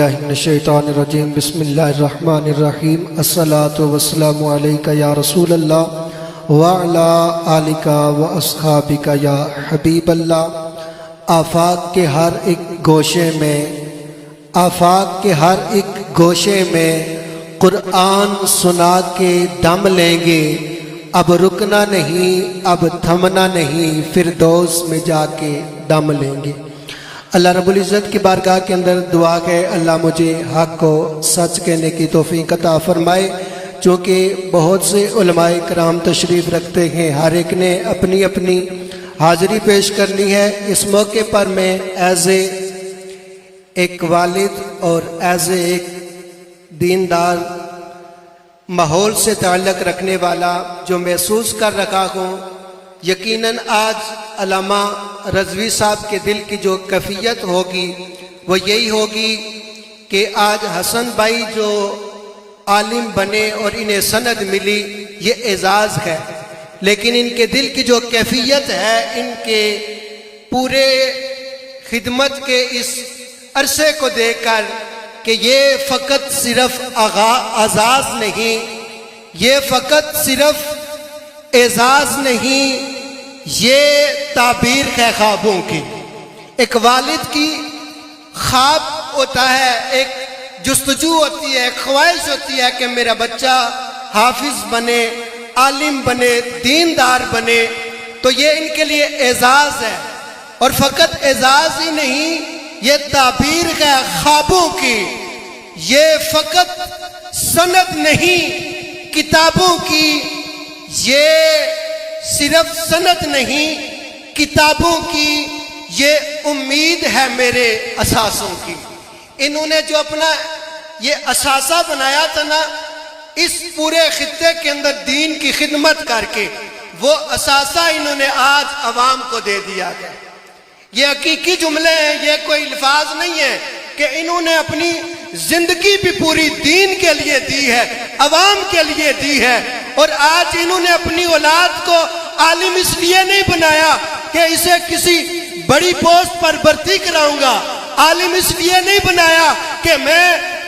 باللہ من الشیطان الرجیم بسم اللہ الرحمن الرحیم الصلاۃ والسلام علیک یا رسول اللہ وعلی آلک واصحابک یا حبیب اللہ۔ آفاق کے ہر ایک گوشے میں قرآن سنا کے دم لیں گے، اب رکنا نہیں، اب تھمنا نہیں، فردوس میں جا کے دم لیں گے۔ اللہ رب العزت کی بارگاہ کے اندر دعا ہے اللہ مجھے حق کو سچ کہنے کی توفیق عطا فرمائے۔ چونکہ بہت سے علماء کرام تشریف رکھتے ہیں، ہر ایک نے اپنی اپنی حاضری پیش کرنی ہے۔ اس موقع پر میں ایز اے ایک والد اور ایز اے ایک دیندار ماحول سے تعلق رکھنے والا جو محسوس کر رکھا ہوں، یقیناً آج علامہ رضوی صاحب کے دل کی جو کیفیت ہوگی وہ یہی ہوگی کہ آج حسن بھائی جو عالم بنے اور انہیں سند ملی، یہ اعزاز ہے، لیکن ان کے دل کی جو کیفیت ہے، ان کے پورے خدمت کے اس عرصے کو دیکھ کر کہ یہ فقط صرف اعزاز نہیں، یہ فقط صرف اعزاز نہیں، یہ تعبیر ہے خوابوں کی۔ ایک والد کی خواب ہوتا ہے، ایک جستجو ہوتی ہے، ایک خواہش ہوتی ہے کہ میرا بچہ حافظ بنے، عالم بنے، دیندار بنے، تو یہ ان کے لیے اعزاز ہے۔ اور فقط اعزاز ہی نہیں، یہ تعبیر ہے خوابوں کی، یہ فقط سند نہیں کتابوں کی، یہ صرف سند نہیں کتابوں کی، یہ امید ہے میرے اثاثوں کی۔ انہوں نے جو اپنا یہ اثاثہ بنایا تھا نا، اس پورے خطے کے اندر دین کی خدمت کر کے، وہ اثاثہ انہوں نے آج عوام کو دے دیا ہے۔ یہ حقیقی جملے ہیں، یہ کوئی الفاظ نہیں ہے کہ انہوں نے اپنی زندگی بھی پوری دین کے لیے دی ہے، عوام کے لیے دی ہے۔ اور آج انہوں نے اپنی اولاد کو عالم اس لیے نہیں بنایا کہ اسے کسی بڑی پوسٹ پر بھرتی کراؤں گا، عالم اس لیے نہیں بنایا کہ میں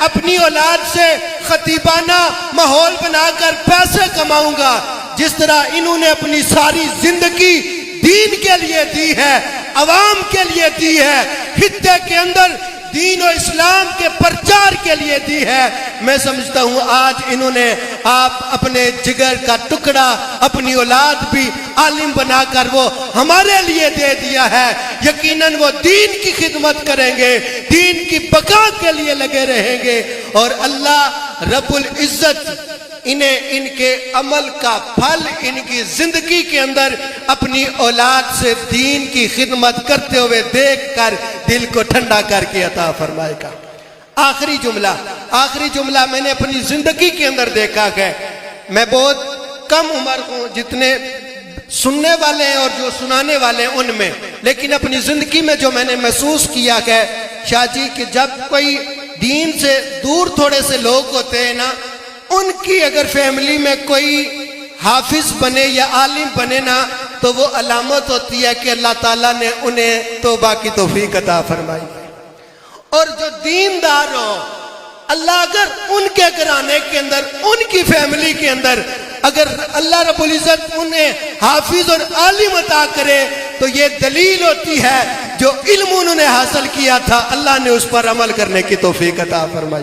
اپنی اولاد سے خطیبانہ ماحول بنا کر پیسے کماؤں گا۔ جس طرح انہوں نے اپنی ساری زندگی دین کے لیے دی ہے، عوام کے لیے دی ہے، خطے کے اندر دین و اسلام کے پرچار کے لیے دی ہے، میں سمجھتا ہوں آج انہوں نے آپ اپنے جگر کا ٹکڑا، اپنی اولاد بھی عالم بنا کر وہ ہمارے لیے دے دیا ہے۔ یقیناً وہ دین کی خدمت کریں گے، دین کی بقا کے لیے لگے رہیں گے، اور اللہ رب العزت انہیں ان کے عمل کا پھل ان کی زندگی کے اندر اپنی اولاد سے دین کی خدمت کرتے ہوئے دیکھ کر دل کو ٹھنڈا کر کے عطا فرمائے گا۔ آخری جملہ میں نے اپنی زندگی کے اندر دیکھا ہے، میں بہت کم عمر ہوں جتنے سننے والے ہیں اور جو سنانے والے ہیں ان میں، لیکن اپنی زندگی میں جو میں نے محسوس کیا ہے شاہ جی کہ جب کوئی دین سے دور تھوڑے سے لوگ ہوتے ہیں نا، ان کی اگر فیملی میں کوئی حافظ بنے یا عالم بنے نا، تو وہ علامت ہوتی ہے کہ اللہ تعالیٰ نے انہیں توبہ کی توفیق عطا فرمائی ہے۔ اور جو دیندار ہو، اللہ اگر ان کے گھرانے کے اندر، ان کی فیملی کے اندر اگر اللہ رب العزت انہیں حافظ اور عالم عطا کرے، تو یہ دلیل ہوتی ہے جو علم انہوں نے حاصل کیا تھا، اللہ نے اس پر عمل کرنے کی توفیق عطا فرمائی۔